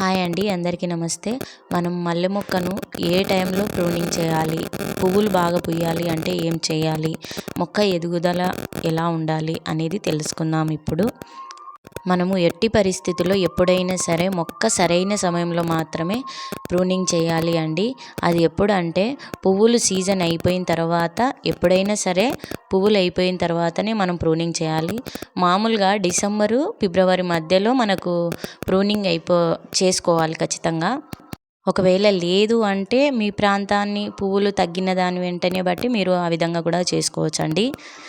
Hi అండి, అందరికీ నమస్తే. మనం మల్లె మొక్కను ఏ టైంలో ప్రూనింగ్ చేయాలి, పువ్వులు బాగా పూయాలి అంటే ఏం చేయాలి, మొక్క ఎదుగుదల ఎలా ఉండాలి అనేది తెలుసుకుందాం. ఇప్పుడు మనము ఎట్టి పరిస్థితుల్లో ఎప్పుడైనా సరే మొక్క సరైన సమయంలో మాత్రమే ప్రూనింగ్ చేయాలి అండి. అది ఎప్పుడు అంటే పువ్వులు సీజన్ అయిపోయిన తర్వాత, ఎప్పుడైనా సరే పువ్వులు అయిపోయిన తర్వాతనే మనం ప్రూనింగ్ చేయాలి. మామూలుగా డిసెంబరు ఫిబ్రవరి మధ్యలో మనకు ప్రూనింగ్ చేసుకోవాలి ఖచ్చితంగా. ఒకవేళ లేదు అంటే మీ ప్రాంతాన్ని పువ్వులు తగ్గిన దాని వెంటనే బట్టి మీరు ఆ విధంగా కూడా చేసుకోవచ్చండి.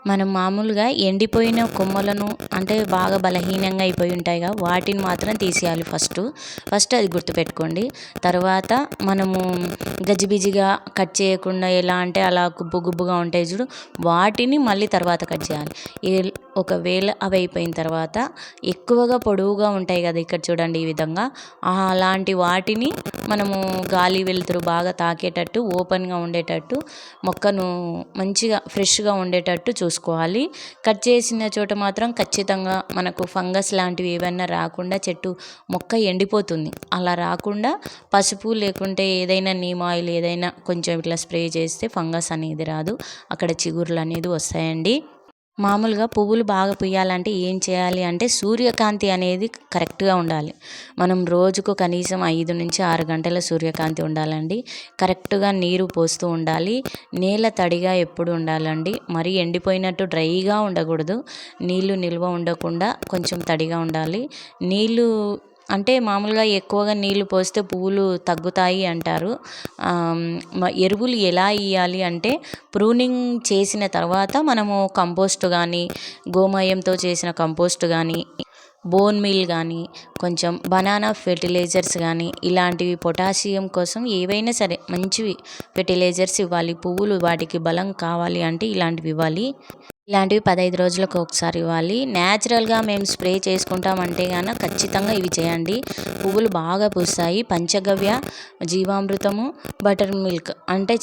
మనం మామూలుగా ఎండిపోయిన కొమ్మలను అంటే బాగా బలహీనంగా అయిపోయి ఉంటాయిగా, వాటిని మాత్రం తీసేయాలి ఫస్ట్ అది గుర్తుపెట్టుకోండి. తర్వాత మనము గజిబిజిగా కట్ చేయకుండా ఎలా అంటే అలా గుబ్బుగా ఉంటాయి చూడు, వాటిని మళ్ళీ తర్వాత కట్ చేయాలి. ఒకవేళ అవి అయిపోయిన తర్వాత ఎక్కువగా పొడవుగా ఉంటాయి కదా, ఇక్కడ చూడండి ఈ విధంగా, అలాంటి వాటిని మనము గాలి వెలుతురు బాగా తాకేటట్టు ఓపెన్గా ఉండేటట్టు మొక్కను మంచిగా ఫ్రెష్గా ఉండేటట్టు చూసుకోవాలి. కట్ చేసిన చోట మాత్రం ఖచ్చితంగా మనకు ఫంగస్ లాంటివి ఏవైనా రాకుండా, చెట్టు మొక్క ఎండిపోతుంది, అలా రాకుండా పసుపు లేకుంటే ఏదైనా నీమ్ ఆయిల్ ఏదైనా కొంచెం ఇట్లా స్ప్రే చేస్తే ఫంగస్ అనేది రాదు, అక్కడ చిగుర్లు అనేది వస్తాయండి. మామూలుగా పువ్వులు బాగా పూయాలంటే ఏం చేయాలి అంటే సూర్యకాంతి అనేది కరెక్ట్గా ఉండాలి. మనం రోజుకు కనీసం 5 నుంచి 6 గంటల సూర్యకాంతి ఉండాలండి. కరెక్ట్గా నీరు పోస్తూ ఉండాలి. నేల తడిగా ఎప్పుడు ఉండాలండి, మరీ ఎండిపోయినట్టు డ్రైగా ఉండకూడదు. నీళ్లు నిల్వ ఉండకుండా కొంచెం తడిగా ఉండాలి. నీళ్ళు అంటే మామూలుగా ఎక్కువగా నీళ్లు పోస్తే పువ్వులు తగ్గుతాయి అంటారు. ఎరువులు ఎలా వేయాలి అంటే ప్రూనింగ్ చేసిన తర్వాత మనము కంపోస్ట్ కానీ, గోమయంతో చేసిన కంపోస్ట్ కానీ, బోన్ మీల్ కానీ, కొంచెం బనానా ఫెర్టిలైజర్స్ కానీ, ఇలాంటివి పొటాషియం కోసం ఏవైనా సరే మంచివి ఫెర్టిలైజర్స్ ఇవ్వాలి. పువ్వులు వాటికి బలం కావాలి అంటే ఇలాంటివి ఇవ్వాలి. ఇలాంటివి 15 రోజులకు ఒకసారి ఇవ్వాలి. న్యాచురల్గా మేము స్ప్రే చేసుకుంటామంటే కనుక ఖచ్చితంగా ఇవి చేయండి, పువ్వులు బాగా పూస్తాయి. పంచగవ్య, జీవామృతము, బటర్ మిల్క్ అంటే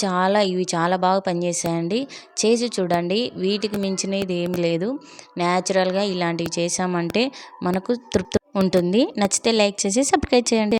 ఇవి చాలా బాగా పనిచేస్తాయండి. చేసి చూడండి, వీటికి మించినది ఏం లేదు. న్యాచురల్గా ఇలాంటివి చేసామంటే మనకు తృప్తి ఉంటుంది. నచ్చితే లైక్ చేసి సబ్స్క్రైబ్ చేయండి.